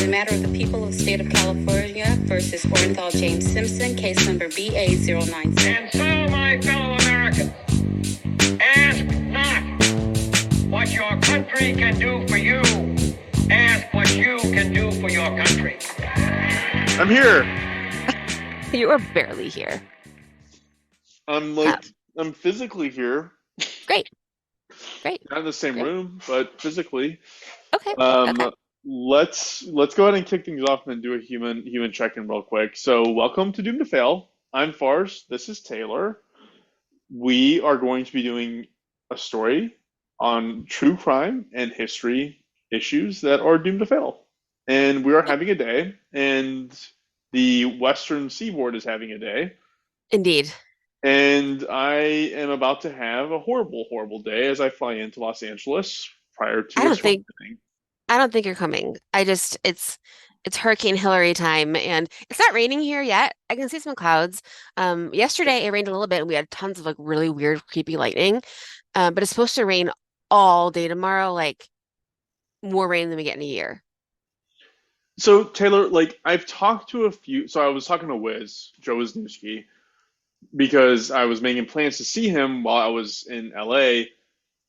In the matter of the people of the state of California versus Orenthal James Simpson, case number BA096. And so, my fellow Americans, ask not what your country can do for you. Ask what you can do for your country. I'm here. You are barely here. I'm physically here. Great. Not in the same room, but physically. Okay. Let's go ahead and kick things off and do a human check-in real quick. So, welcome to Doom to Fail. I'm Farz. This is Taylor. We are going to be doing a story on true crime and history issues that are doomed to fail. And we are having a day, and the Western Seaboard is having a day. Indeed. And I am about to have a horrible, horrible day as I fly into Los Angeles prior to I don't think you're coming. It's Hurricane Hillary time, and it's not raining here yet. I can see some clouds. Yesterday it rained a little bit, and we had tons of like really weird, creepy lightning. But it's supposed to rain all day tomorrow, like more rain than we get in a year. So Taylor, I've talked to a few. So I was talking to Joe Wisniewski, because I was making plans to see him while I was in LA.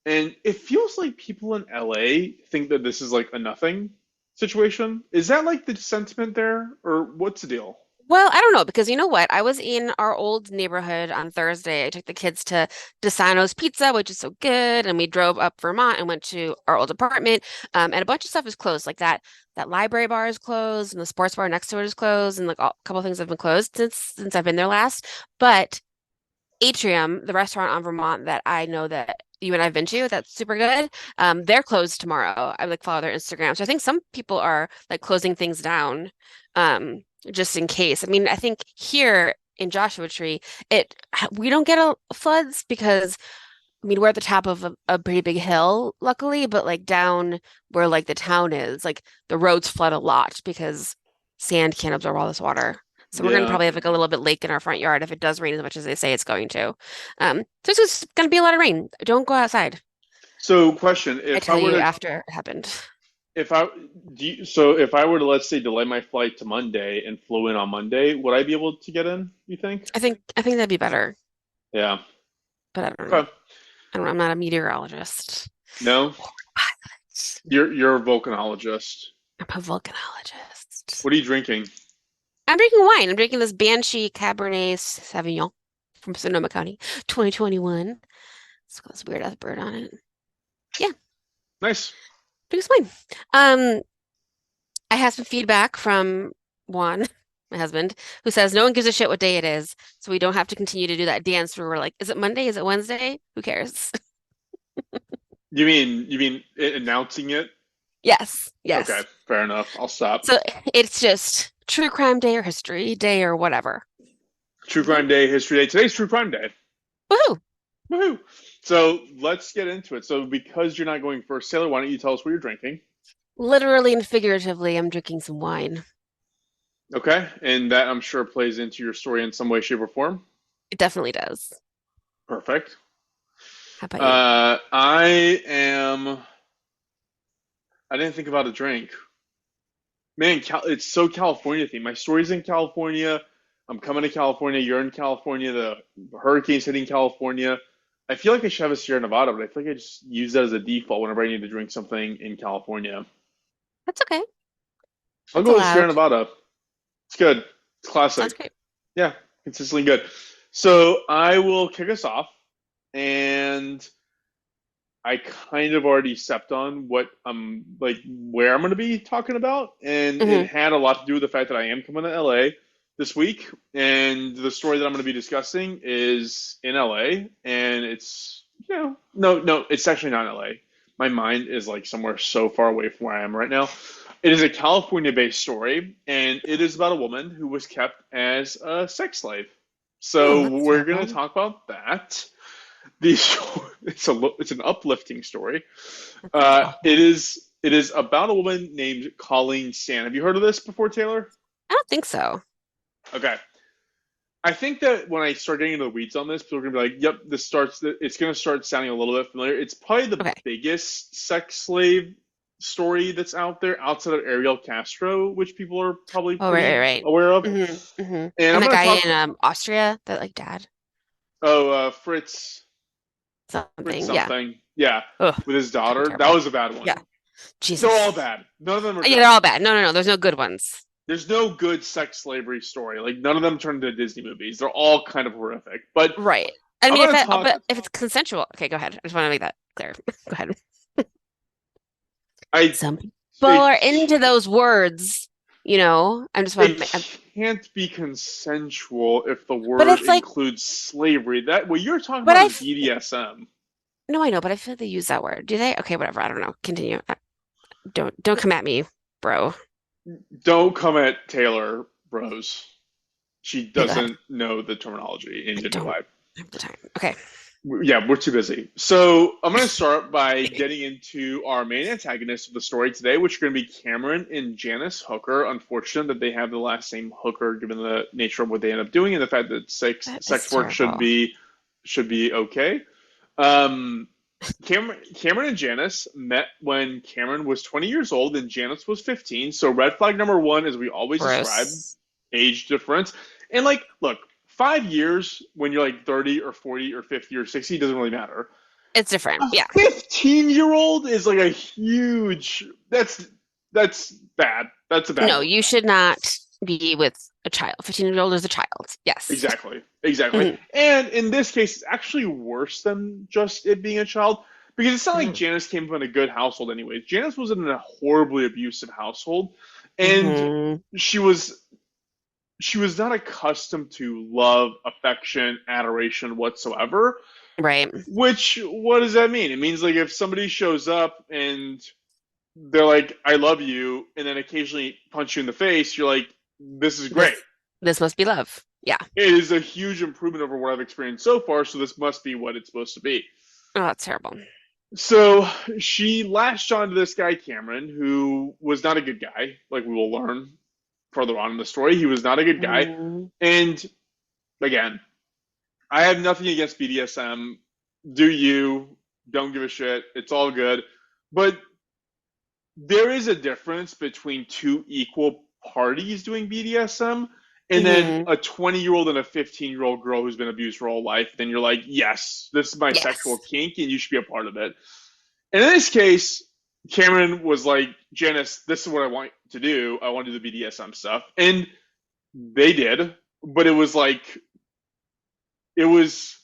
And it feels like people in LA think that this is like a nothing situation. Is that like the sentiment there, or what's the deal? Well, I don't know, because you know what? I was in our old neighborhood on Thursday. I took the kids to DeSano's Pizza, which is so good, and we drove up Vermont and went to our old apartment. And a bunch of stuff is closed, like that library bar is closed, and the sports bar next to it is closed, and like a couple of things have been closed since I've been there last. But Atrium, the restaurant on Vermont that I know that you and I've been to, that's super good. They're closed tomorrow. I like follow their Instagram. So I think some people are like closing things down, just in case. I mean, I think here in Joshua Tree, we don't get floods because I mean we're at the top of a pretty big hill, luckily, but like down where like the town is, like the roads flood a lot because sand can't absorb all this water. So we're gonna probably have like a little bit lake in our front yard if it does rain as much as they say it's going to. So it's just gonna be a lot of rain. Don't go outside. So, question: I tell you after it happened. If I were to, let's say, delay my flight to Monday and flew in on Monday, would I be able to get in? You think? I think that'd be better. Yeah. But I don't know. I'm not a meteorologist. No. You're a volcanologist. I'm a volcanologist. What are you drinking? I'm drinking wine. I'm drinking this Banshee Cabernet Sauvignon from Sonoma County, 2021. It's got this weird ass bird on it. Yeah. Nice. Drink some wine. I have some feedback from Juan, my husband, who says no one gives a shit what day it is, so we don't have to continue to do that dance where we're like, is it Monday? Is it Wednesday? Who cares? You mean announcing it? Yes. Okay, fair enough. I'll stop. So it's just True Crime Day or History Day or whatever. True Crime Day, History Day. Today's True Crime Day. Woohoo! So let's get into it. So because you're not going first, Taylor, why don't you tell us what you're drinking? Literally and figuratively, I'm drinking some wine. Okay, and that I'm sure plays into your story in some way, shape, or form? It definitely does. Perfect. How about you? I didn't think about a drink. Man, it's so California themed. My story's in California. I'm coming to California. You're in California. The hurricane's hitting California. I feel like I should have a Sierra Nevada, but I feel like I just use that as a default whenever I need to drink something in California. That's okay. I'll go with Sierra Nevada. It's good. It's classic. That's great. Yeah, consistently good. So I will kick us off, and I kind of already stepped on what where I'm going to be talking about, and it had a lot to do with the fact that I am coming to LA this week, and the story that I'm going to be discussing is in LA, and it's no, it's actually not in LA. My mind is like somewhere so far away from where I am right now. It is a California-based story, and it is about a woman who was kept as a sex slave. So we're going to talk about that. It's an uplifting story. It is about a woman named Colleen Stan. Have you heard of this before, Taylor? I don't think so. Okay. I think that when I start getting into the weeds on this, people are gonna be like, "Yep, it's gonna start sounding a little bit familiar." It's probably the biggest sex slave story that's out there outside of Ariel Castro, which people are probably Oh, right, right, pretty right. aware of. And And I'm the going to guy talk. in Austria, that like dad Fritz something. Yeah. something. Yeah, Ugh, with his daughter. That terrible. was a bad Yeah. one. They're all Jesus. bad. None of them are Yeah, they're good. all bad. No, no, no. There's no good ones. There's no good sex slavery story. Like none of them turned into Disney movies. They're all kind of horrific. But Right. I I'm mean, gonna talk. but if it's consensual, okay, go ahead. I just want to make that clear. Go ahead. I Some people are it into those words, you know. I just want it to make, can't be consensual if the but word it's like, includes slavery. That what you're talking but about I, is BDSM. no, I know, but I feel like they use that word. Do they? Okay, whatever. I don't know. Continue. Don't come at me, bro. Don't come at Taylor, bros. She Okay, go ahead. doesn't know the terminology, and I neither do don't I. have the time. Okay. Yeah, we're too busy. So I'm going to start by getting into our main antagonist of the story today, which are going to be Cameron and Janice Hooker. Unfortunate that they have the last name Hooker, given the nature of what they end up doing and the fact that That is sex work terrible. should be okay. Um, Cameron and Janice met when Cameron was 20 years old and Janice was 15. So red flag number one, as we always describe, Gross. age age difference. And like, look, 5 years when you're like 30 or 40 or 50 or 60 doesn't really matter. It's different. A Yeah. 15-year-old is like a huge. That's bad. That's a bad No, one. you should not be with a child. 15-year-old is a child. Yes. Exactly. Exactly. Mhm. And in this case, it's actually worse than just it being a child because it's not like Mhm. Janice came from a good household, anyways. Janice was in a horribly abusive household, and Mhm. she was she was not accustomed to love, affection, adoration whatsoever. Right. Which, what does that mean? It means like if somebody shows up and they're like, "I love you," and then occasionally punch you in the face, you're like, "This is great. This this must be love. Yeah. It is a huge improvement over what I've experienced so far, so this must be what it's supposed to be." Oh, that's terrible. So she latched onto this guy, Cameron, who was not a good guy, like we will learn further on in the story. He was not a good guy. Mhm. And again, I have nothing against BDSM. Do you? Don't give a shit. It's all good. But there is a difference between two equal parties doing BDSM and then Mhm. a 20-year-old and a 15-year-old girl who's been abused her whole life. Then you're like, yes, this is my sexual Yes. kink and you should be a part of it. And in this case, Cameron was like, Janice, this is what I want to do. I want to do the BDSM stuff. And they did, but it was like, it was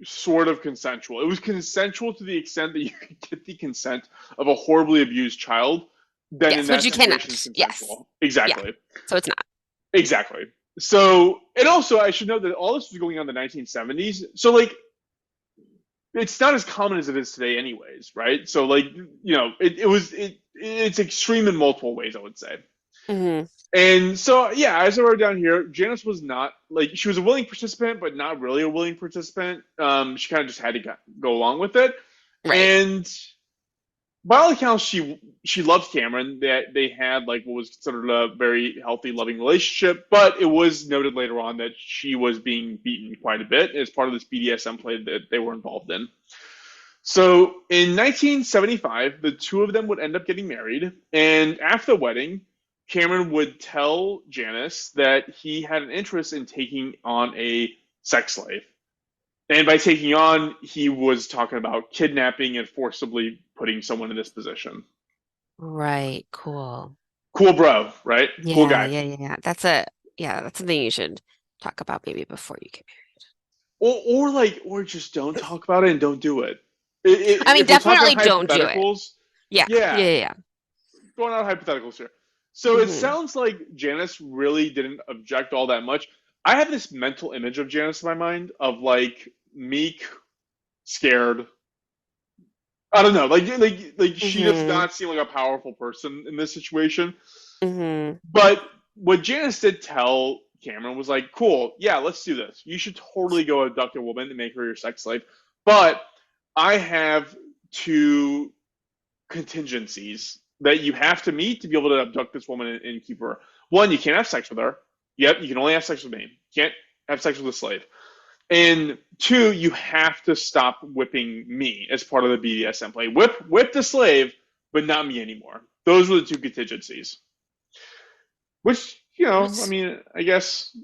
sort of consensual. It was consensual to the extent that you could get the consent of a horribly abused child. Then in Yes, which that you situation, cannot. it's Yes. consensual. Yeah. Exactly. So it's not. Exactly. So, and also, I should note that all this was going on in the 1970s. So, like, it's not as common as it is today, anyways, right? So, like, it's extreme in multiple ways, I would say. Mhm. And so, yeah, as I wrote down here, Janice was not like she was a willing participant, but not really a willing participant. She kind of just had to go along with it. Right. And by all accounts, she loves Cameron. That they had like what was considered a very healthy, loving relationship. But it was noted later on that she was being beaten quite a bit as part of this BDSM play that they were involved in. So in 1975, the two of them would end up getting married, and after the wedding, Cameron would tell Janice that he had an interest in taking on a sex slave. And by taking on, he was talking about kidnapping and forcibly putting someone in this position. Right. Cool. Cool bro, right? Cool Yeah, guy. yeah, yeah, yeah. That's something you should talk about maybe before you get Or just don't talk about it and don't do it. married. I mean, If we're talking definitely don't do it. hypotheticals, Yeah. yeah, Yeah, yeah, going out hypotheticals here. So yeah. it sounds like Janice really didn't object all that much. I have this mental image of Janice in my mind of like meek, scared. I don't know, like she does Mhm. not seem like a powerful person in this situation. Mhm. But what Janice did tell Cameron was like, cool, yeah, let's do this. You should totally go abduct a woman and make her your sex slave. But I have two contingencies that you have to meet to be able to abduct this woman and keep her. One, you can't have sex with her. Yep, you can only have sex with me. You can't have sex with a slave. And two, you have to stop whipping me as part of the BDSM play. Whip the slave, but not me anymore. Those were the two contingencies. Which, I What's mean, I guess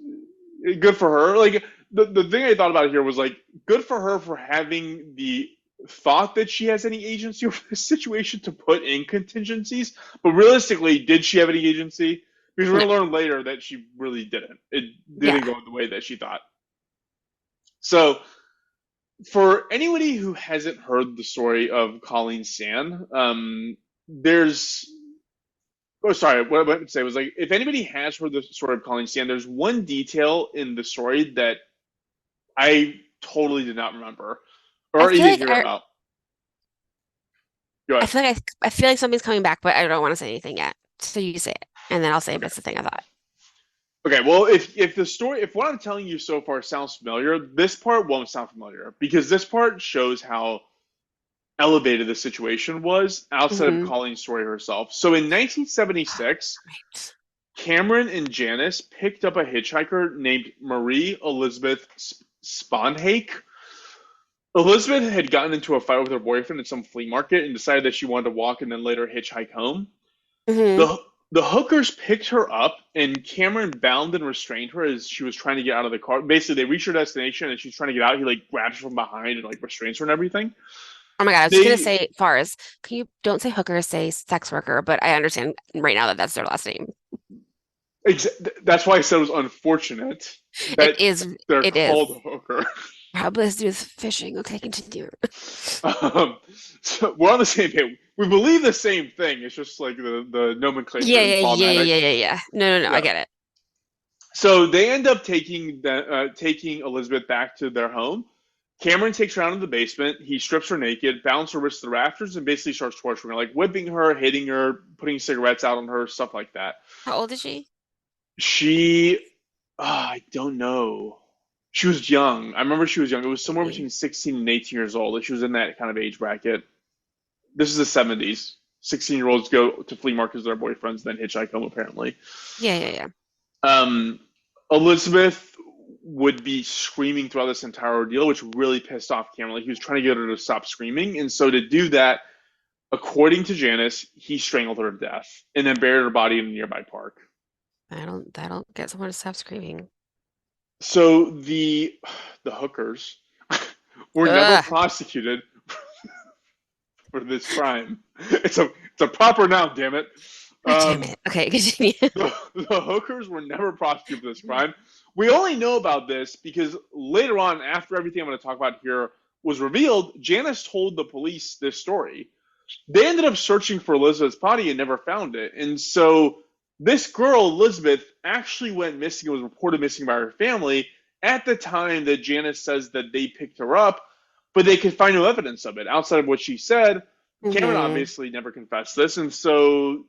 good for her. Like the thing I thought about here was like good for her for having the thought that she has any agency over the situation to put in contingencies. But realistically, did she have any agency? Because we're no? gonna learn later that she really didn't. It didn't Yeah. go the way that she thought. So for anybody who hasn't heard the story of Colleen Stan, there's oh, sorry. What I meant to say was like, if anybody has heard the story of Colleen Stan, there's one detail in the story that I totally did not remember I or feel even like hear about. Go I ahead. feel like I feel like something's coming back, but I don't want to say anything yet. So you say it, and then I'll say if Okay. it's the thing I thought. Okay. Well, if the story, if what I'm telling you so far sounds familiar, this part won't sound familiar because this part shows how elevated the situation was outside of Hmm. Colleen's story herself. So in 1976, Right. Cameron and Janice picked up a hitchhiker named Marie Elizabeth Sponhake. Elizabeth had gotten into a fight with her boyfriend at some flea market and decided that she wanted to walk and then later hitchhike home. Hmm. The the hookers picked her up and Cameron bound and restrained her as she was trying to get out of the car. Basically, they reached her destination and she's trying to get out. He like grabs her from behind and like restrains her and everything. Oh my God, I was just gonna They say Farz. Can you don't say hooker, say sex worker, but I understand right now that that's their last name. that's why I said it was unfortunate It that is. they're It is. called a hooker. Probably has to do with fishing. Okay, continue. Um, so we're on the same page. We believe the same thing. It's just like the Yeah, nomenclature is yeah, yeah, yeah, problematic. yeah, yeah, yeah. No, no, no. I Yeah. get it. So they end up taking Elizabeth back to their home. Cameron takes her out in the basement. He strips her naked, bounds her wrists to the rafters, and basically starts torturing her, like whipping her, hitting her, putting cigarettes out on her, stuff like that. How old is she? She, I don't know. She was young. I remember she was young. It was somewhere between 16 and 18 years old. Like she was in that kind of age bracket. This is the 70s. 16-year-olds go to flea markets with their boyfriends, then hitchhike home, apparently. Yeah, yeah, yeah. Um, Elizabeth would be screaming throughout this entire ordeal, which really pissed off Cameron. Like he was trying to get her to stop screaming. And so to do that, according to Janice, he strangled her to death and then buried her body in a nearby park. That'll get someone to stop screaming. So the hookers were never Ugh. prosecuted for this crime. It's a proper noun, damn it. God damn Um, it. Okay, continue. the hookers were never prosecuted for this crime. We only know about this because later on, after everything I'm going to talk about here was revealed, Janice told the police this story. They ended up searching for Elizabeth's body and never found it. And so this girl, Elizabeth, actually went missing and was reported missing by her family at the time that Janice says that they picked her up, but they could find no evidence of it outside of what she said. Cameron Hmm. obviously never confessed this, and so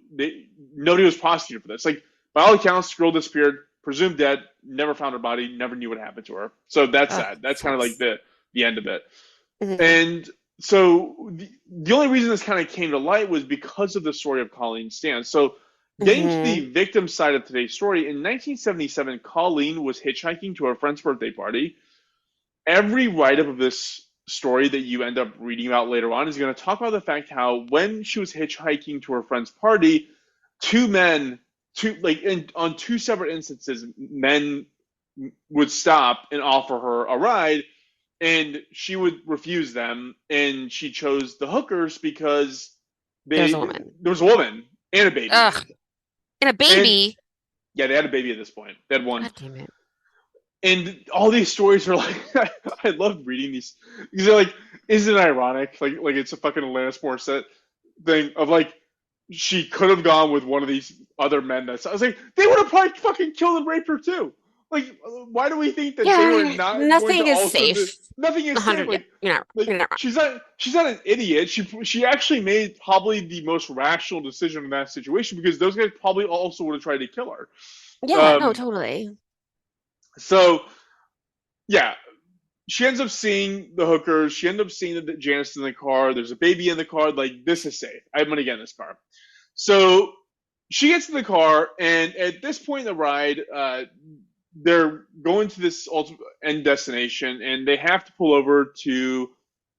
nobody was prosecuted for this. Like by all accounts, the girl disappeared, presumed dead, never found her body, never knew what happened to her. So that's Ugh, that. That's kind of like sucks. the end of it. Hmm. And so the only reason this kind of came to light was because of the story of Colleen Stan. So getting to Hmm. the victim side of today's story, in 1977, Colleen was hitchhiking to her friend's birthday party. Every write-up of this story that you end up reading about later on is going to talk about the fact how when she was hitchhiking to her friend's party, two men, on two separate instances, men would stop and offer her a ride, and she would refuse them, and she chose the hookers because There's they a woman. there was a woman and a baby, Ugh. And a and baby. yeah, they had a baby at this point. They had one, God damn it. and all these stories are like I love reading these because they're like, isn't it ironic? Like it's a fucking Alanis Morissette thing of like she could have gone with one of these other men. That's I was like they would have probably fucking killed and raped her too. Like why do we think that they were Yeah, not going to nothing is also do? safe. Nothing is safe. 100. Yeah, Like you're not wrong. she's not an idiot. She actually made probably the most rational decision in that situation because those guys probably also would have tried to kill her. Yeah, no, Um, totally. so yeah, she ends up seeing the hookers. She ends up seeing that Janice is in the car. There's a baby in the car. Like, this is safe. I'm going to get in this car. So she gets in the car, and at this point in the ride, they're going to this ultimate end destination, and they have to pull over to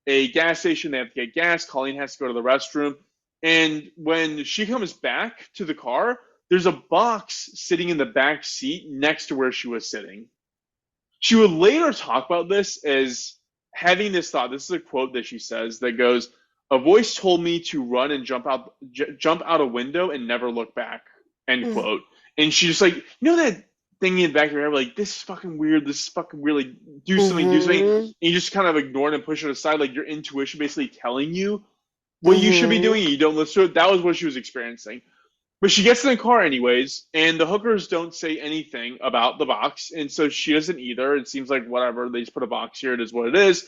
a gas station. They have to get gas. Colleen has to go to the restroom. And when she comes back to the car, there's a box sitting in the back seat next to where she was sitting. She would later talk about this as having this thought. This is a quote that she says that goes, "A voice told me to run and jump out a window and never look back." End Mm. quote. And she's just like, that thing in the back of your head, like, this is fucking weird. This is fucking weird. Like, do something, do something. Mm-hmm. And you just kind of ignore it and push it aside. Like your intuition basically telling you what you should be Mm-hmm. doing, and you don't listen to it. That was what she was experiencing. But she gets in the car anyways, and the hookers don't say anything about the box, and so she doesn't either. It seems like whatever, they just put a box here, it is what it is.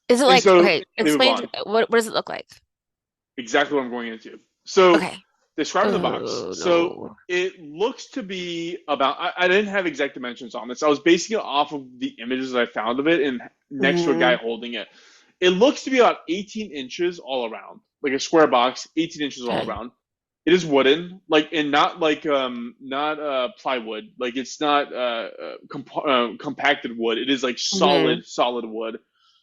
Is it And like, so okay, they move explain on. what does it look like? Exactly what I'm going into. So Okay. describing the box. Oh So no. it looks to be about, I didn't have exact dimensions on this. I was basing it off of the images that I found of it and next to a guy Mm-hmm. holding it. It looks to be about 18 inches all around, like a square box, 18 inches all Okay. around. It is wooden, like, and not like not plywood. Like it's not compacted wood. It is like Mm-hmm. solid wood.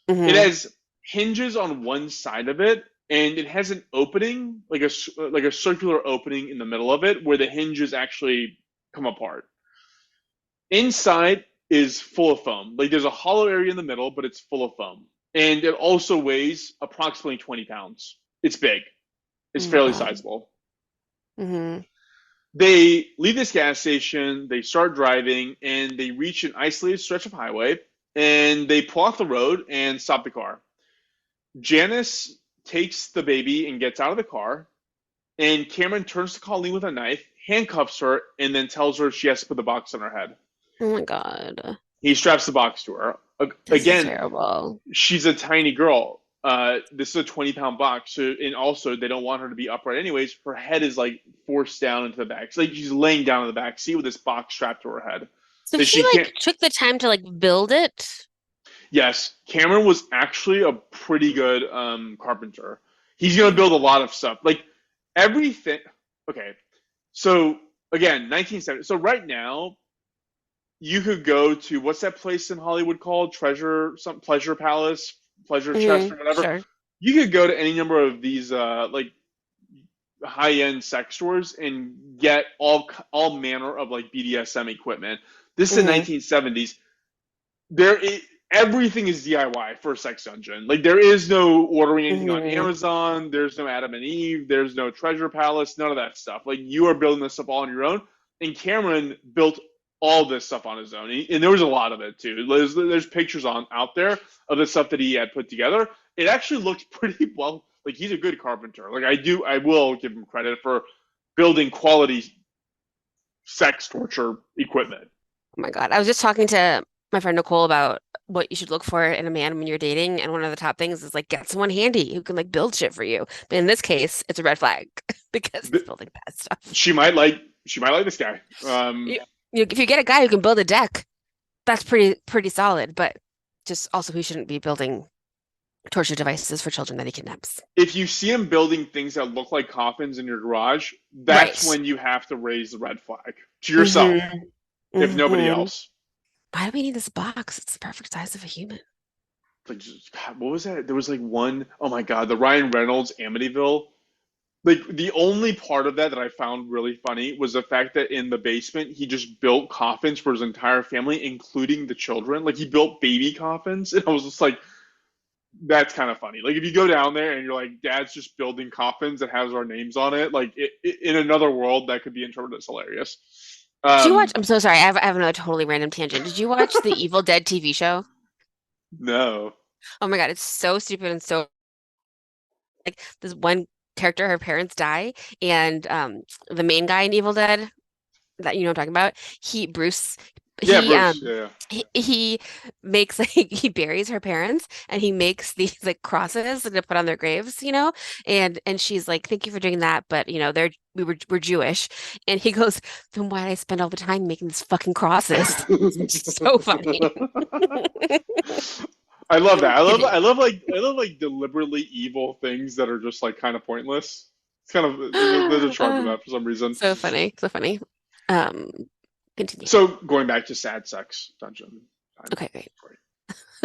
It Mm-hmm. has hinges on one side of it, and it has an opening, like a circular opening in the middle of it, where the hinges actually come apart. Inside is full of foam. Like there's a hollow area in the middle, but it's full of foam, and it also weighs approximately 20 pounds. It's big. It's Oh my fairly God. sizable. Mm-hmm. They leave this gas station, they start driving, and they reach an isolated stretch of highway, and they pull off the road and stop the car. Janice takes the baby and gets out of the car, and Cameron turns to Colleen with a knife, handcuffs her, and then tells her she has to put the box on her head. Oh my God. He straps the box to her. This is Again, terrible. she's a tiny girl. This is a 20-pound box, so, and also they don't want her to be upright anyways. Her head is like forced down into the back. It's like she's laying down in the back seat with this box strapped to her head. So That he she can't. like took the time to like build it. Yes, Cameron was actually a pretty good carpenter. He's gonna build a lot of stuff, like everything. Okay, so again, 1970. So right now, you could go to, what's that place in Hollywood called? Pleasure Palace, Pleasure Chest, Mm-hmm. or whatever. Sure. You could go to any number of these like high end sex stores and get all manner of like BDSM equipment. This is the Mm-hmm. 1970s. There is, everything is DIY for a sex dungeon. Like there is no ordering anything on Mm-hmm. Amazon. There's no Adam and Eve. There's no Treasure Palace. None of that stuff. Like you are building this stuff all on your own. And Cameron built all this stuff on his own, and there was a lot of it too. There's pictures on out there of the stuff that he had put together. It actually looks pretty well. Like he's a good carpenter. Like I will give him credit for building quality sex torture equipment. Oh my God. I was just talking to my friend Nicole about what you should look for in a man when you're dating, and one of the top things is like get someone handy who can like build shit for you. But in this case, it's a red flag because he's building bad stuff. She might like this guy. You, if you get a guy who can build a deck, that's pretty solid. But just also he shouldn't be building torture devices for children that he kidnaps. If you see him building things that look like coffins in your garage, that's Right. when you have to raise the red flag to yourself, Mm-hmm. if nobody Mm-hmm. else. Why do we need this box? It's the perfect size of a human. Like, God, what was that? There was like one, oh my God, the Ryan Reynolds Amityville. Like the only part of that I found really funny was the fact that in the basement he just built coffins for his entire family, including the children. Like he built baby coffins, and I was just like, that's kind of funny. Like if you go down there and you're like, Dad's just building coffins that has our names on it. Like in another world, that could be interpreted as hilarious. Did you watch? Um, I'm so sorry. I have another totally random tangent. Did you watch the Evil Dead TV show? no. Oh my God, it's so stupid and so like this one character, her parents die, and the main guy in Evil Dead that you know what I'm talking about, Bruce, Yeah, he Bruce. Yeah. he makes like he buries her parents and he makes these like crosses to put on their graves, you know, and she's like, thank you for doing that, but you know we're Jewish, and he goes, then why did I spend all the time making these fucking crosses? It's so funny. I love that. I love Continue. I love like deliberately evil things that are just like kind of pointless. It's kind of there's a charm to that for some reason. So funny, so funny. Um, Continue. So going back to sad sex dungeon. Okay, great.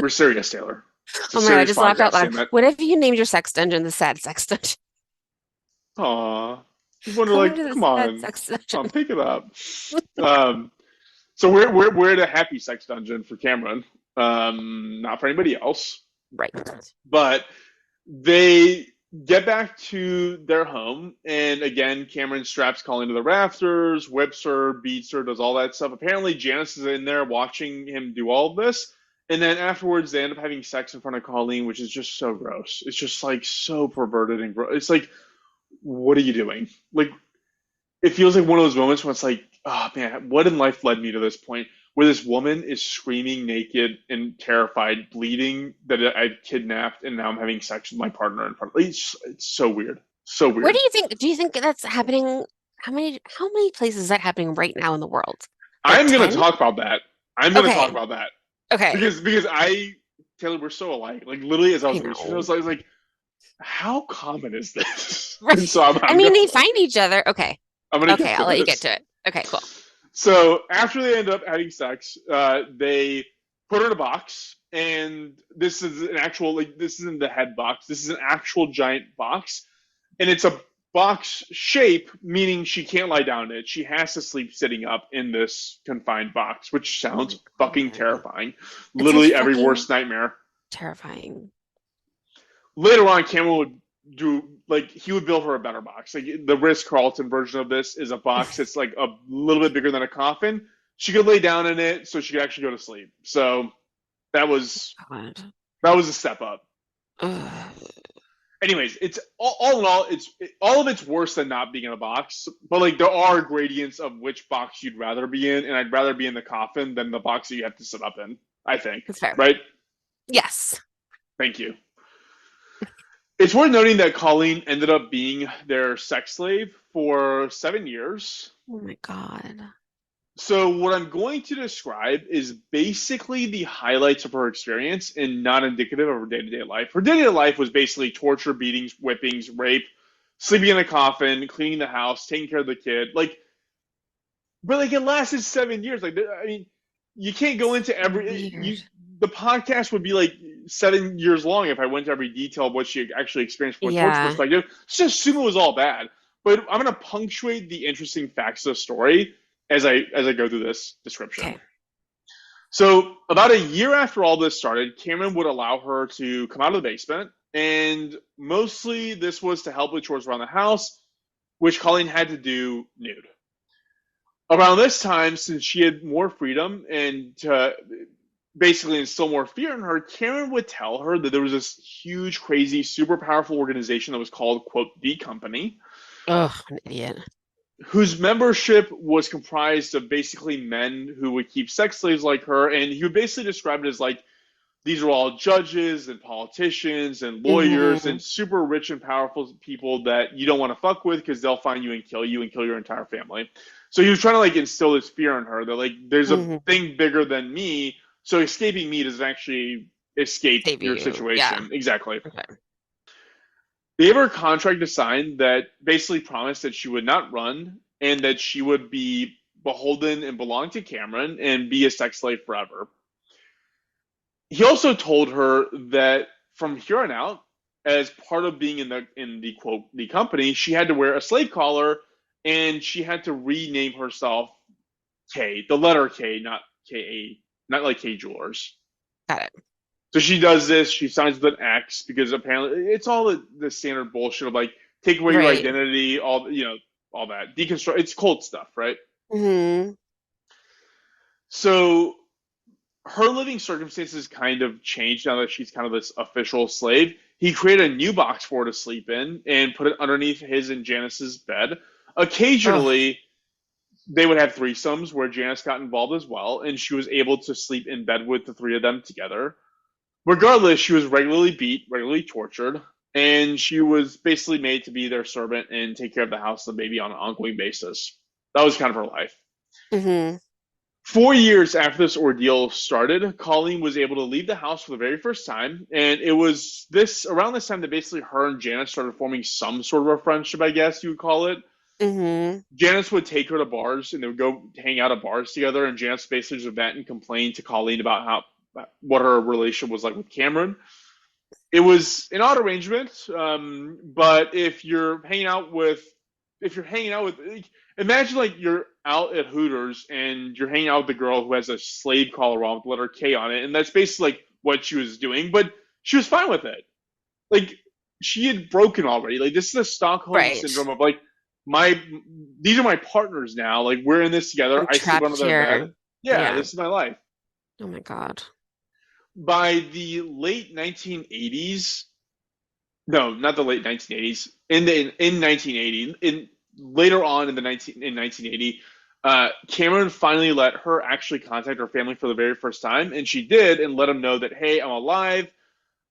We're serious, Taylor. It's a Oh my God, I serious just laughed out podcast. loud. Damn it. What if you named your sex dungeon the sad sex dungeon? Aw. You wonder, Come like, into come this bad on, sex come on, session. pick it up. Um, so we're at a happy sex dungeon for Cameron, not for anybody else. Right. But they get back to their home, and again, Cameron straps Colleen to the rafters, whips her, beats her, does all that stuff. Apparently, Janice is in there watching him do all of this. And then afterwards, they end up having sex in front of Colleen, which is just so gross. It's just like so perverted and gross. It's like, what are you doing? Like, it feels like one of those moments when it's like, oh man, what in life led me to this point where this woman is screaming naked and terrified, bleeding that I've kidnapped, and now I'm having sex with my partner in front of. It's so weird, so Where do weird. you think, do you think that's happening? How many places is that happening right now in the world? Like I'm gonna 10? talk about that. I'm gonna talk Okay. about that Okay. because Taylor, we're so alike. Like literally, as I I was researching, know. I was like, how common is this? And Right. so I mean, they find each other. Okay. I'm gonna Okay, get to I'll let you get this. to it. Okay, cool. So after they end up having sex, they put her in a box, and this is an actual like this isn't the head box. This is an actual giant box, and it's a box shape, meaning she can't lie down in it. She has to sleep sitting up in this confined box, which Oh my sounds fucking God. terrifying. It sounds Literally every fucking worst nightmare. terrifying. Later on, Cameron would do like he would build her a better box. Like the Ritz Carlton version of this is a box that's like a little bit bigger than a coffin. She could lay down in it, so she could actually go to sleep. So that was God. that was a step up. Ugh. Anyways, it's all in all, all of it's worse than not being in a box. But like there are gradients of which box you'd rather be in, and I'd rather be in the coffin than the box that you have to sit up in. I think, That's fair. right? Yes. Thank you. It's worth noting that Colleen ended up being their sex slave for 7 years. Oh my God. So, what I'm going to describe is basically the highlights of her experience and not indicative of her day to day life. Her day to day life was basically torture, beatings, whippings, rape, sleeping in a coffin, cleaning the house, taking care of the kid. But like it lasted 7 years. Like, I mean, you can't go into every Weird. the podcast would be like 7 years long if I went to every detail of what she actually experienced from a torture Yeah. perspective. Just assume it was all bad. But I'm gonna punctuate the interesting facts of the story as I go through this description. Okay. So about a year after all this started, Cameron would allow her to come out of the basement, and mostly this was to help with chores around the house, which Colleen had to do nude. Around this time, since she had more freedom and to basically instill more fear in her, Karen would tell her that there was this huge, crazy, super powerful organization that was called, quote, the company, Ugh, an idiot. whose membership was comprised of basically men who would keep sex slaves like her. And he would basically describe it as like, these are all judges and politicians and lawyers Mm-hmm. and super rich and powerful people that you don't want to fuck with because they'll find you and kill your entire family. So he was trying to like instill this fear in her that like there's a Mm-hmm. thing bigger than me. So escaping me doesn't actually escape Save your you. Yeah. situation. Exactly. Okay. They gave her a contract to sign that basically promised that she would not run and that she would be beholden and belong to Cameron and be a sex slave forever. He also told her that from here on out, as part of being in the quote the company, she had to wear a slave collar and she had to rename herself K, the letter K, not KA, not like K Jewelers. Got it. So she does this. She signs with an X because apparently it's all the standard bullshit of like take away your Right. identity, all that deconstruct. It's cult stuff, right? Mm-hmm. So her living circumstances kind of changed now that she's kind of this official slave. He created a new box for her to sleep in and put it underneath his and Janice's bed. Ugh. Occasionally, they would have threesomes where Janice got involved as well, and she was able to sleep in bed with the three of them together. Regardless, she was regularly beat, regularly tortured, and she was basically made to be their servant and take care of the house and the baby on an ongoing basis. That was kind of her life. Mm-hmm. 4 years after this ordeal started, Colleen was able to leave the house for the very first time, and it was this around this time that basically her and Janice started forming some sort of a friendship, I guess you would call it. Mm-hmm. Janice would take her to bars, and they would go hang out at bars together, and Janice basically just vent and complain to Colleen about how what her relationship was like with Cameron. It was an odd arrangement, but if you're hanging out with, like, imagine like you're out at Hooters and you're hanging out with the girl who has a slave collar on with the letter K on it, and that's basically like what she was doing, but she was fine with it. Like she had broken already. Like this is a Stockholm Right. syndrome of like my these are my partners now. Like we're in this together. I'm I sleep trapped under their bed. here. Yeah, Yeah. this is my life. Oh my God. By the late 1980s, no, not the late 1980s. In 1980, in later on in the 1980, Cameron finally let her actually contact her family for the very first time, and she did, and let them know that, hey, I'm alive.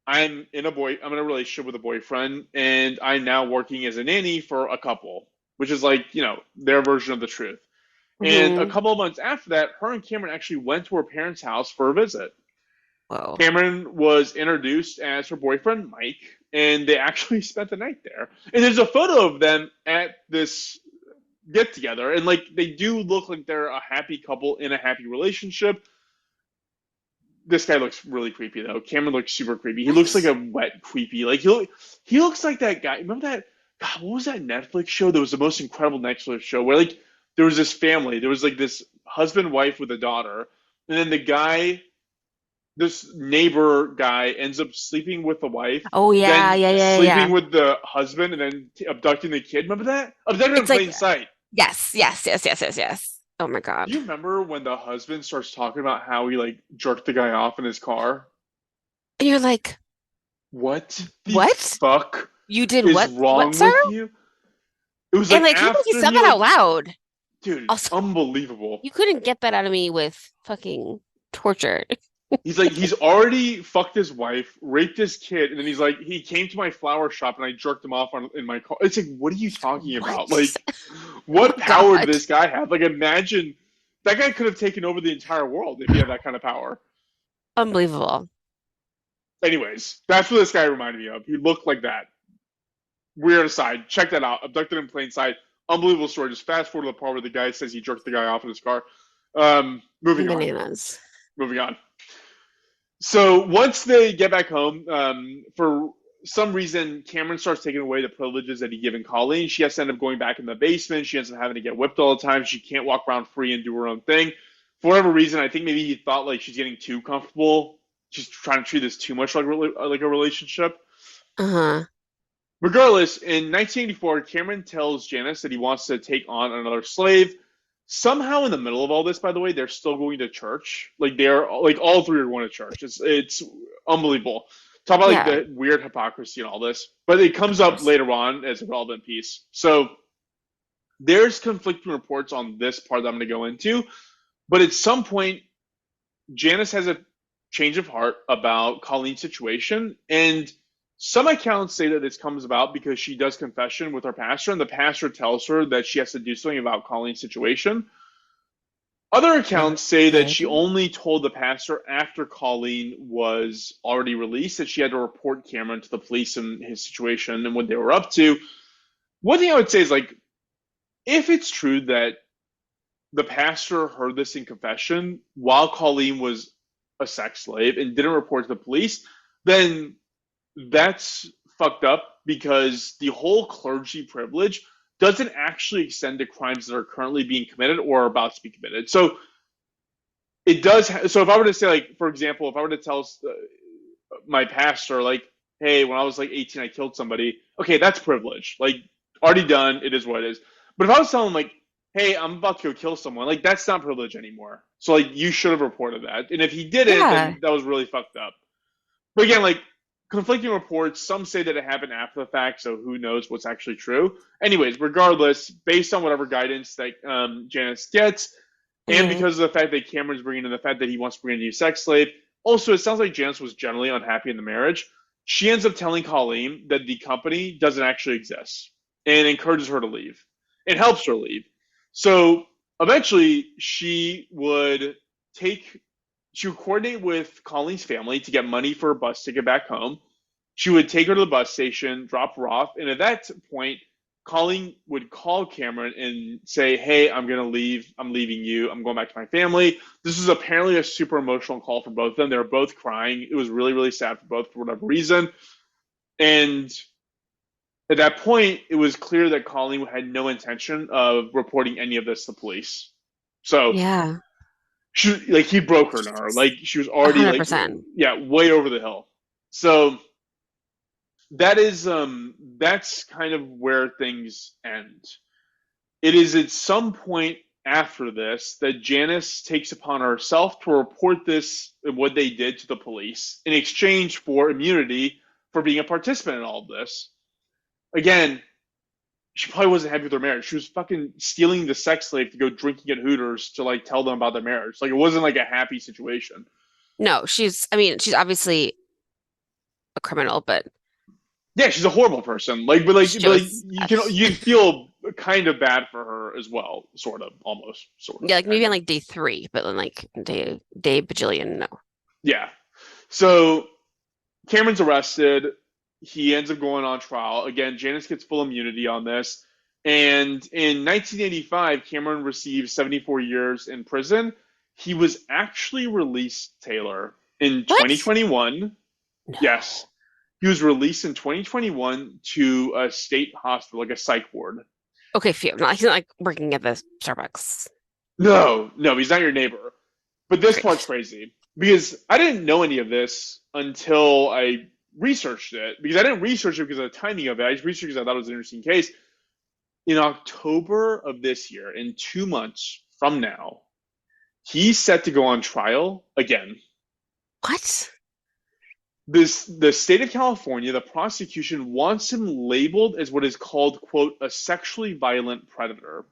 I'm in a relationship with a boyfriend, and I'm now working as a nanny for a couple, which is like their version of the truth. And a Hmm. couple of months after that, her and Cameron actually went to her parents' house for a visit. Whoa. Cameron was introduced as her boyfriend, Mike, and they actually spent the night there. And there's a photo of them at this get together, and like they do look like they're a happy couple in a happy relationship. This guy looks really creepy though. Cameron looks super creepy. He looks like What? a wet, creepy. Like he looks like that guy. Remember that? God, what was that Netflix show? That was the most incredible Netflix show where like there was this family. There was like this husband, wife with a daughter, and then this neighbor guy ends up sleeping with the wife, Oh yeah, then yeah, yeah, sleeping yeah. with the husband, and then abducting the kid. Remember that? Abducted in It's like plain sight. yes, yes, yes, yes, yes, yes. Oh my Do God. you remember when the husband starts talking about how he like jerked the guy off in his car? And you're like, What the what? fuck You did is what, wrong sir? with you? It was And like like he after said he that out like, loud. dude, Also, unbelievable. you couldn't get that out of me with fucking torture. He's already fucked his wife, raped his kid, and then he's like, he came to my flower shop and I jerked him off in my car. It's like, what are you talking about? What? Like, Oh my what power did God. this guy have? Like, imagine that guy could have taken over the entire world if he had that kind of power. Unbelievable. Anyways, that's what this guy reminded me of. He looked like that. Weird aside. Check that out. Abducted in plain sight. Unbelievable story. Just fast forward to the part where the guy says he jerked the guy off in his car. Moving on. Bananas. Moving on. So once they get back home, for some reason, Cameron starts taking away the privileges that he given Colleen. She has to end up going back in the basement. She ends up having to get whipped all the time. She can't walk around free and do her own thing. For whatever reason, I think maybe he thought like she's getting too comfortable. She's trying to treat this too much like a relationship. Uh-huh. Regardless, in 1984, Cameron tells Janice that he wants to take on another slave. Somehow, in the middle of all this, by the way, they're still going to church. Like they're like all three are going to church. It's unbelievable. Talk about like Yeah, the weird hypocrisy and all this, but it of comes up course. later on as a relevant piece. So there's conflicting reports on this part that I'm going to go into, but at some point, Janice has a change of heart about Colleen's situation, and some accounts say that this comes about because she does confession with her pastor, and the pastor tells her that she has to do something about Colleen's situation. Other accounts say that Okay. she only told the pastor after Colleen was already released that she had to report Cameron to the police and his situation and what they were up to. One thing I would say is like, if it's true that the pastor heard this in confession while Colleen was a sex slave and didn't report to the police, then that's fucked up because the whole clergy privilege doesn't actually extend to crimes that are currently being committed or are about to be committed. So it does. So if I were to say, like, for example, if I were to tell my pastor, like, hey, when I was like 18, I killed somebody, okay, that's privilege. Like, already done. It is what it is. But if I was telling him, like, hey, I'm about to go kill someone, like, that's not privilege anymore. So, like, you should have reported that. And if he didn't, Yeah. then that was really fucked up. But again, like, conflicting reports, some say that it happened after the fact, so who knows what's actually true. Anyways, regardless, based on whatever guidance that Janice gets, and Hmm. because of the fact that Cameron's bringing in the fact that he wants to bring in a new sex slave, also, it sounds like Janice was generally unhappy in the marriage. She ends up telling Colleen that the company doesn't actually exist and encourages her to leave and helps her leave. So eventually, take she would coordinate with Colleen's family to get money for a bus ticket back home. She would take her to the bus station, drop her off, and at that point, Colleen would call Cameron and say, "Hey, I'm gonna leave. I'm leaving you. I'm going back to my family." This was apparently a super emotional call for both of them. They were both crying. It was really, really sad for both for whatever reason. And at that point, it was clear that Colleen had no intention of reporting any of this to police. So Yeah. she like he broke her nerve. Like she was already like 100%. yeah, way over the hill. So that's kind of where things end. It is at some point after this that Janice takes upon herself to report this what they did to the police in exchange for immunity for being a participant in all of this. Again, she probably wasn't happy with her marriage. She was fucking stealing the sex slave to go drinking at Hooters to like tell them about their marriage. Like it wasn't like a happy situation. No, I mean, she's obviously a criminal, but Yeah, she's a horrible person. Like, she but like was, you feel kind of bad for her as well, sort of, almost, sort of, yeah, like kind maybe on of. like day three, but then like day bajillion, no. Yeah. So Cameron's arrested. He ends up going on trial. Again, Janice gets full immunity on this. And in 1985, Cameron received 74 years in prison. He was actually released, Taylor, in What? 2021. No. Yes. He was released in 2021 to a state hospital, like a psych ward. Okay, phew. No, he's not like working at the Starbucks. No, no, he's not your neighbor. But this part's Great. crazy because I didn't know any of this until I researched it. Because I didn't research it because of the timing of it. I just researched it because I thought it was an interesting case. In October of this year, in 2 months from now, he's set to go on trial again. What? The state of California, the prosecution wants him labeled as what is called, quote, a sexually violent predator.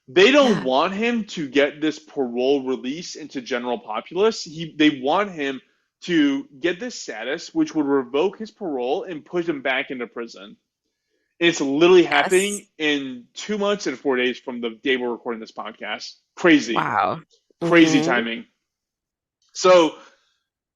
They don't Yeah. want him to get this parole release into general populace. They want him to get this status, which would revoke his parole and put him back into prison. And it's literally Yes. happening in 2 months and 4 days from the day we're recording this podcast. Crazy, Wow. crazy Hmm. timing. So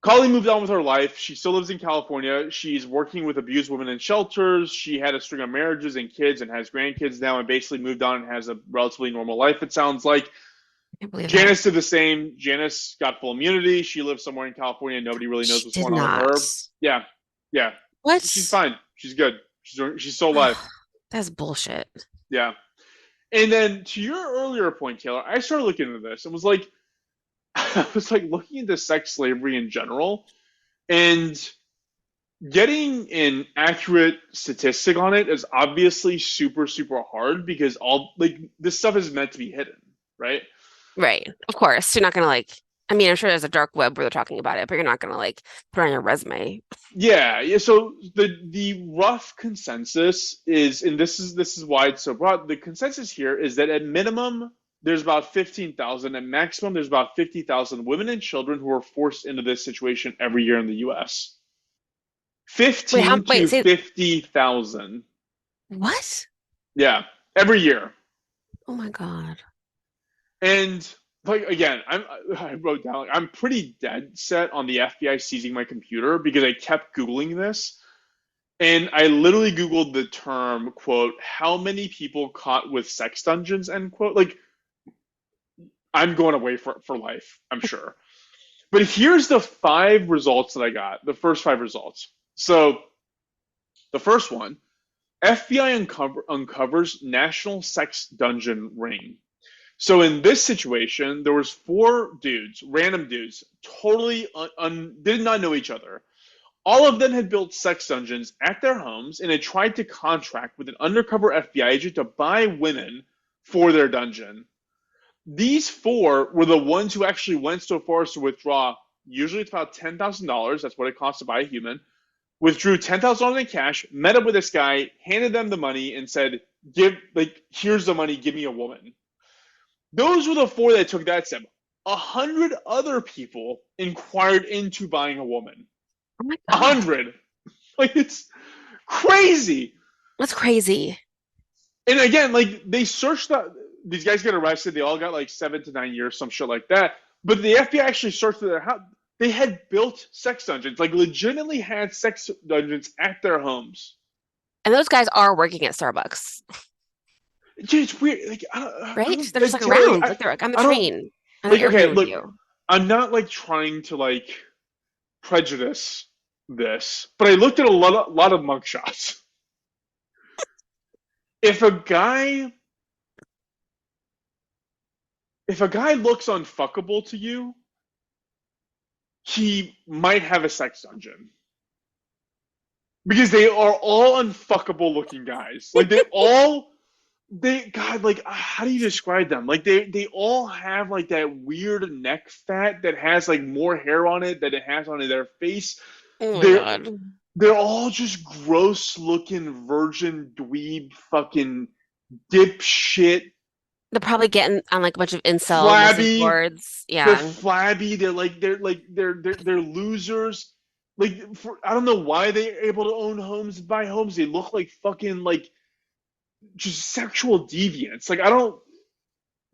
Colleen moved on with her life. She still lives in California. She's working with abused women in shelters. She had a string of marriages and kids and has grandkids now and basically moved on and has a relatively normal life, it sounds like. I can't believe that. Janice did the same. Janice got full immunity. She lives somewhere in California. Nobody really knows She what's did going on with not. her. Yeah, yeah. She's What? fine. She's good. She's still alive. That's bullshit. Yeah. And then to your earlier point, Taylor, I started looking into this and was like, I was like looking into sex slavery in general and getting an accurate statistic on it is obviously super, super hard because all like this stuff is meant to be hidden, right? Right. Of course. You're not gonna like, I mean, I'm sure there's a dark web where they're talking about it, but you're not gonna like put it on your resume. Yeah, yeah. So the rough consensus is, and this is why it's so broad. The consensus here is that at minimum there's about 15,000, at maximum there's about 50,000 women and children who are forced into this situation every year in the U.S. Wait, how, 15 wait, to say 50,000. what? Yeah, every year. Oh my God. And like again, I wrote down like, I'm pretty dead set on the FBI seizing my computer because I kept Googling this. And I literally Googled the term, quote, how many people caught with sex dungeons, end quote. Like, I'm going away for life, I'm sure. But here's the 5 results that I got, the first 5 results. So the first one, FBI uncovers national sex dungeon ring. So in this situation, there was 4 dudes, random dudes, totally did not know each other. All of them had built sex dungeons at their homes and had tried to contract with an undercover FBI agent to buy women for their dungeon. These 4 were the ones who actually went so far as to withdraw. Usually it's about $10,000. That's what it costs to buy a human. Withdrew $10,000 in cash, met up with this guy, handed them the money, and said, here's the money, give me a woman. Those were the 4 that took that step. 100 other people inquired into buying a woman. Oh my A God. 100. Like, it's crazy. That's crazy. And again, like, they searched these guys get arrested. They all got like 7 to 9 years, some shit like that. But the FBI actually searched their house. They had built sex dungeons, like legitimately had sex dungeons at their homes. And those guys are working at Starbucks. Yeah, it's weird. Like I right? don't They're just like Taylor, around, like they're like on the I don't train, on an like. Okay, airplane with look, you. I'm not like trying to like prejudice this, but I looked at a lot of mugshots. If a guy if a guy looks unfuckable to you, he might have a sex dungeon because they are all unfuckable looking guys. Like they God, like how do you describe them? Like they all have like that weird neck fat that has like more hair on it than it has on their face. Oh my They're God. they're all just gross looking virgin dweeb fucking dipshit They're probably getting on like a bunch of incel message flabby. boards. They're Yeah. flabby. They're losers. Like I don't know why they're able to own homes, buy homes. They look like fucking like just sexual deviants. Like I don't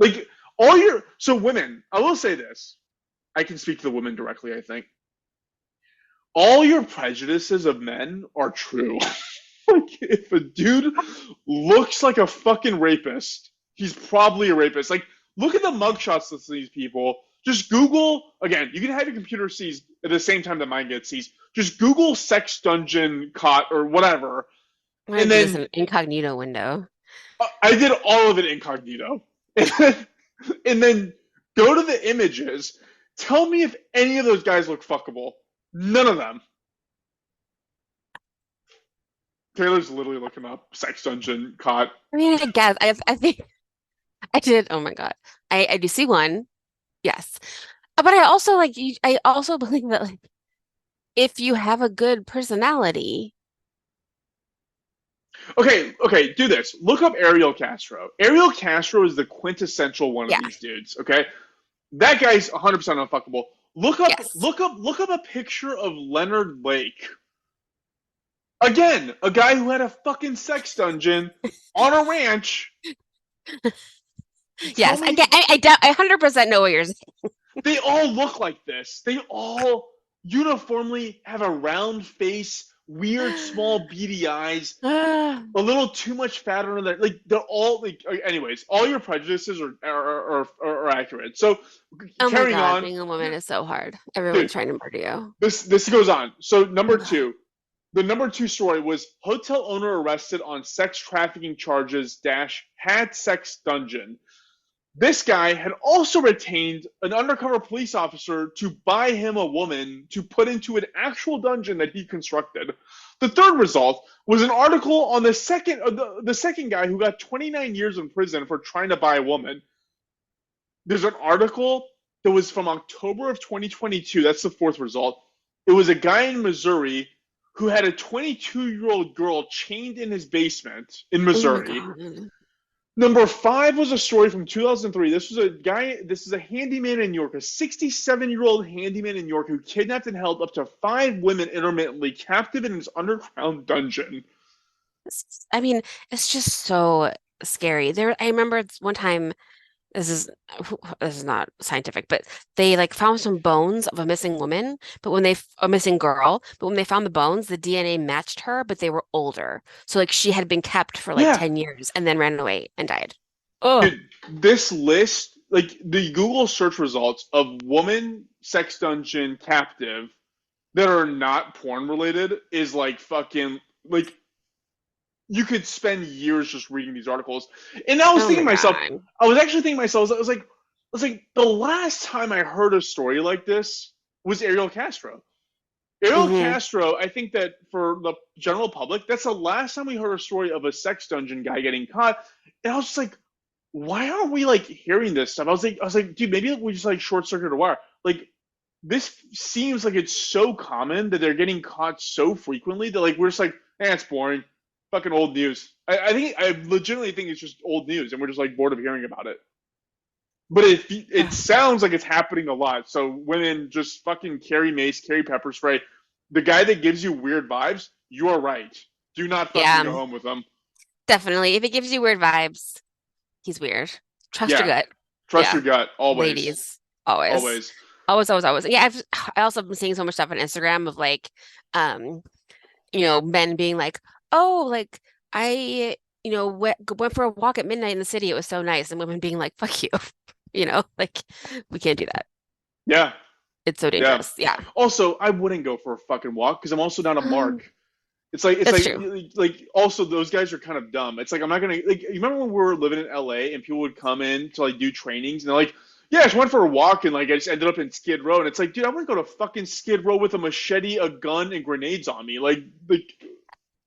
like all your so women. I will say this. I can speak to the women directly. I think all your prejudices of men are true. Like if a dude looks like a fucking rapist, he's probably a rapist. Like look at the mugshots of these people. Just Google again. You can have your computer seized at the same time that mine gets seized. Just Google sex dungeon caught or whatever, I'm gonna and do this then in an incognito window. I did all of it incognito, and then go to the images. Tell me if any of those guys look fuckable. None of them. Taylor's literally looking up sex dungeon caught. I mean, I guess I think I did. Oh my God. I do see one. Yes. But I also like you, I also believe that like if you have a good personality, Okay, okay, do this. Look up Ariel Castro. Ariel Castro is the quintessential one of yeah, these dudes. Okay, that guy's 100% unfuckable. Look up, yes. look up, look up a picture of Leonard Lake. Again, a guy who had a fucking sex dungeon on a ranch. Tell Yes, I me get I 100% know what you're saying. they all look like this. They all uniformly have a round face, weird small beady eyes, a little too much fat on there. Like they're all like. Anyways, all your prejudices are accurate. So Oh my carrying God, on, being a woman is so hard. Everyone's dude. trying to murder you. This goes on. So number two, the number two story was hotel owner arrested on sex trafficking charges. Dash had sex dungeon. This guy had also retained an undercover police officer to buy him a woman to put into an actual dungeon that he constructed. The third result was an article on the second guy who got 29 years in prison for trying to buy a woman. There's an article that was from October of 2022. That's the fourth result. It was a guy in Missouri who had a 22-year-old girl chained in his basement in Oh my Missouri. God. Number five was a story from 2003. This is a handyman in New York, a 67-year-old handyman in New York who kidnapped and held up to 5 women intermittently captive in his underground dungeon. I mean, it's just so scary. I remember one time this is this is not scientific, but they like found some bones of a missing woman, but a missing girl, but when they found the bones, the DNA matched her, but they were older. So like she had been kept for like Yeah, 10 years and then ran away and died. Oh, dude, this list, like the Google search results of woman sex dungeon captive that are not porn related is like fucking like you could spend years just reading these articles. And I was oh thinking my to myself, God. I was actually thinking to myself, I was like, the last time I heard a story like this was Ariel Castro. Ariel Hmm. Castro, I think that for the general public, that's the last time we heard a story of a sex dungeon guy getting caught. And I was just like, why aren't we like hearing this stuff? I was like, dude, maybe we just like short circuit a wire. Like this seems like it's so common that they're getting caught so frequently that like we're just like, it's boring, fucking old news. I legitimately think it's just old news, and we're just like bored of hearing about it. But it sounds like it's happening a lot. So women just fucking carry mace, carry pepper spray. The guy that gives you weird vibes, you are right. Do not fucking Yeah, go home with them. definitely. If it gives you weird vibes, he's weird. Trust your Yeah, gut. trust Yeah, your gut always, ladies, always. always. Always, always, always. Yeah, I also been seeing so much stuff on Instagram of like, um, men being like, oh, like I, went for a walk at midnight in the city. It was so nice. And women being like, fuck you. Like we can't do that. Yeah, It's so yeah. dangerous. Yeah. Also, I wouldn't go for a fucking walk because I'm also not a Um, mark. It's that's like true. also those guys are kind of dumb. It's like I'm not gonna like you remember when we were living in LA and people would come in to like do trainings and they're like, yeah, I just went for a walk and like I just ended up in Skid Row and it's like, dude, I wouldn't go to fucking Skid Row with a machete, a gun, and grenades on me. Like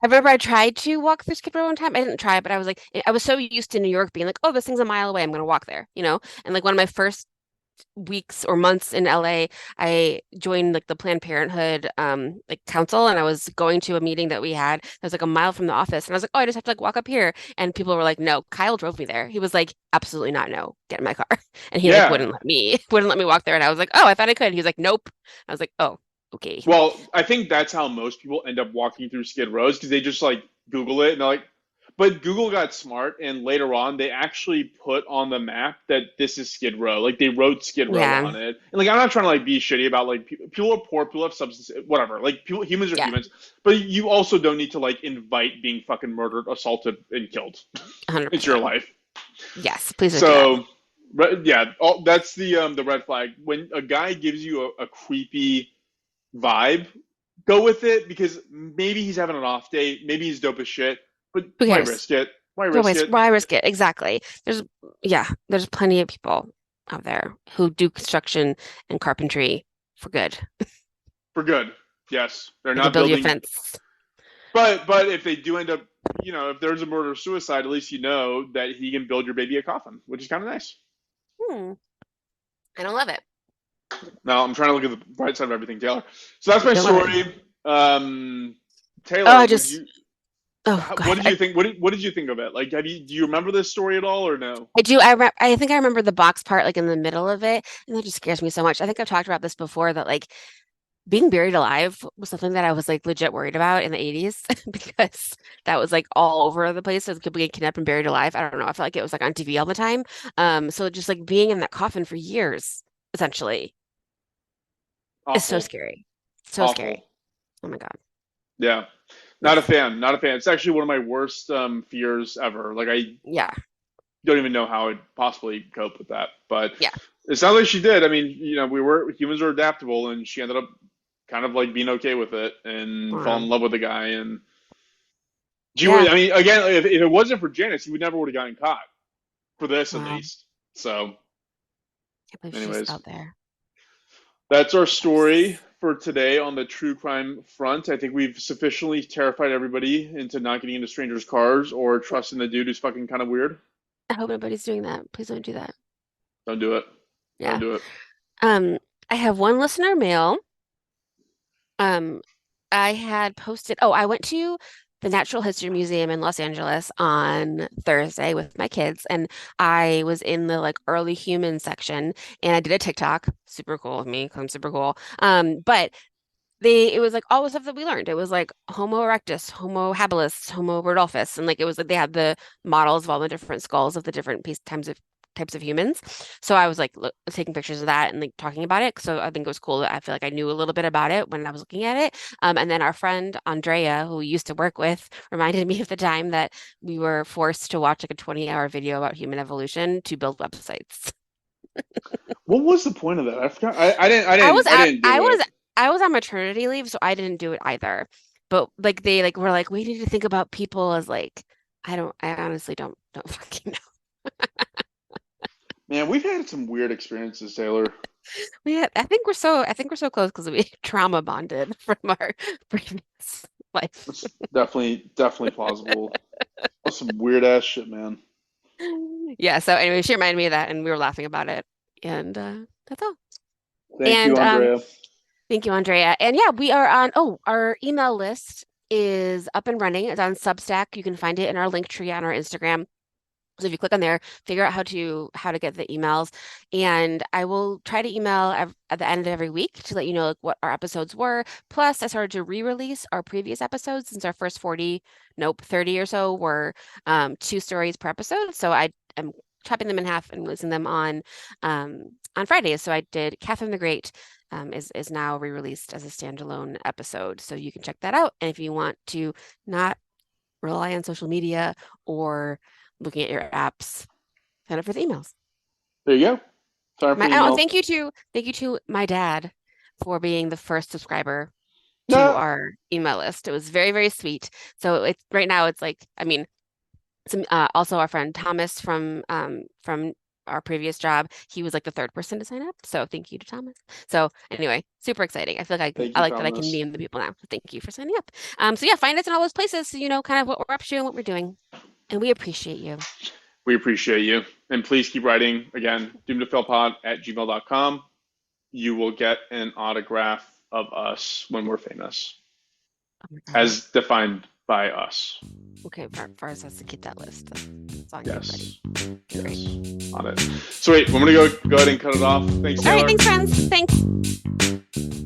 I remember I tried to walk through Skid Row one time. I didn't try, but I was like, I was so used to New York being like, oh, this thing's a mile away. I'm gonna walk there. And like one of my first weeks or months in LA, I joined like the Planned Parenthood like council, and I was going to a meeting that we had that was like a mile from the office, and I was like, oh, I just have to like walk up here, and people were like, no, Kyle drove me there. He was like, absolutely not, no, get in my car, and he like yeah. wouldn't let me walk there, and I was like, oh, I thought I could. He was like, nope. I was like, oh, okay. Well, I think that's how most people end up walking through Skid Rows because they just like Google it and they're like, but Google got smart and later on they actually put on the map that this is Skid Row. Like they wrote Skid Row Yeah, on it. And like I'm not trying to like be shitty about like people are poor, people have substance, whatever. Like people, humans are yeah, humans, but you also don't need to like invite being fucking murdered, assaulted, and killed into your 100%. life. Yes, please don't do that. So, yeah, that's the red flag when a guy gives you a creepy vibe, go with it because maybe he's having an off day, maybe he's dope as shit, but Who why cares? risk it? Why No risk waste. it Why risk it? Exactly. There's plenty of people out there who do construction and carpentry for good. for good? Yes, they're They can not build you a building, fence. but if they do end up, if there's a murder or suicide, at least you know that he can build your baby a coffin, which is kind of nice. Hmm. I don't love it. Now I'm trying to look at the bright side of everything, Taylor. So that's my Don't love it. story. Oh, Taylor, I just, oh, go what ahead. did you think? What did you think of it? Like, do you remember this story at all or no? I do. I think I remember the box part like in the middle of it, and that just scares me so much. I think I've talked about this before that like being buried alive was something that I was like legit worried about in the 80s because that was like all over the place. So people get kidnapped and buried alive. I don't know. I felt like it was like on TV all the time. So just like being in that coffin for years, essentially, is so Awful, scary. So scary. awful. Oh my God. Yeah, not a Yes. fan. Not a fan. It's actually one of my worst fears ever. Like I Yeah. don't even know how I'd possibly cope with that. But Yeah. it sounds like she did. I mean, humans are adaptable, and she ended up kind of like being okay with it and fall in Wow. love with the guy. And she would. Yeah. I mean, again, if it wasn't for Janice, he would never would have gotten caught for this at Wow. least. So, Can't believe she's anyways, out there. that's our story Yes. for today on the true crime front. I think we've sufficiently terrified everybody into not getting into strangers' cars or trusting the dude who's fucking kind of weird. I hope nobody's doing that. Please don't do that. Don't do it. Don't Yeah. do it. Um, I have one listener mail. Um, I had posted, I went to the Natural History Museum in Los Angeles on Thursday with my kids, and I was in the like early human section, and I did a TikTok, super cool of me, 'cause I'm super cool. But it was like all the stuff that we learned. It was like Homo erectus, Homo habilis, Homo rudolphus, and like it was like they had the models of all the different skulls of the different types of humans. So I was like taking pictures of that and like talking about it. So I think it was cool that I feel like I knew a little bit about it when I was looking at it. And then our friend Andrea, who we used to work with, reminded me of the time that we were forced to watch like a 20-hour video about human evolution to build websites. What was the point of that? I forgot. I didn't. I I was didn't. I out, didn't do it. I was on maternity leave, so I didn't do it either. But like they like were like, we need to think about people as like I honestly don't fucking know. Man, we've had some weird experiences, Taylor. I think we're so close because we trauma bonded from our previous life. It's definitely plausible. That's some weird ass shit, man. Yeah, so anyway, she reminded me of that and we were laughing about it. And that's all. Thank you, And Andrea. thank you, Andrea. And yeah, we are on, our email list is up and running. It's on Substack. You can find it in our link tree on our Instagram. So if you click on there, figure out how to get the emails, and I will try to email at the end of every week to let you know like what our episodes were. Plus, I started to re-release our previous episodes since our first 30 or so were 2 stories per episode. So I am chopping them in half and releasing them on Fridays. So I did Catherine the Great. Is now re-released as a standalone episode, so you can check that out. And if you want to not rely on social media or looking at your apps, sign up for the emails. There you go. Sign up for the emails. Thank you to my dad for being the first subscriber to No. our email list. It was very, very sweet. So it's right now it's like, I mean, some also our friend Thomas from our previous job, he was like the third person to sign up. So thank you to Thomas. So anyway, super exciting. I feel like Thank I you, like that I can Thomas. name the people now. So thank you for signing up. So yeah, find us in all those places so you know kind of what we're up to and what we're doing. And we appreciate you. We appreciate you. And please keep writing. Again, doomtofailpod@gmail.com. You will get an autograph of us when we're famous, Oh my God. as defined by us. Okay, Farz has to get that list. It's on Yes. you, buddy. Yes. On it. So wait, I'm gonna go ahead and cut it off. Thanks, All Taylor. right, thanks, friends. Thanks.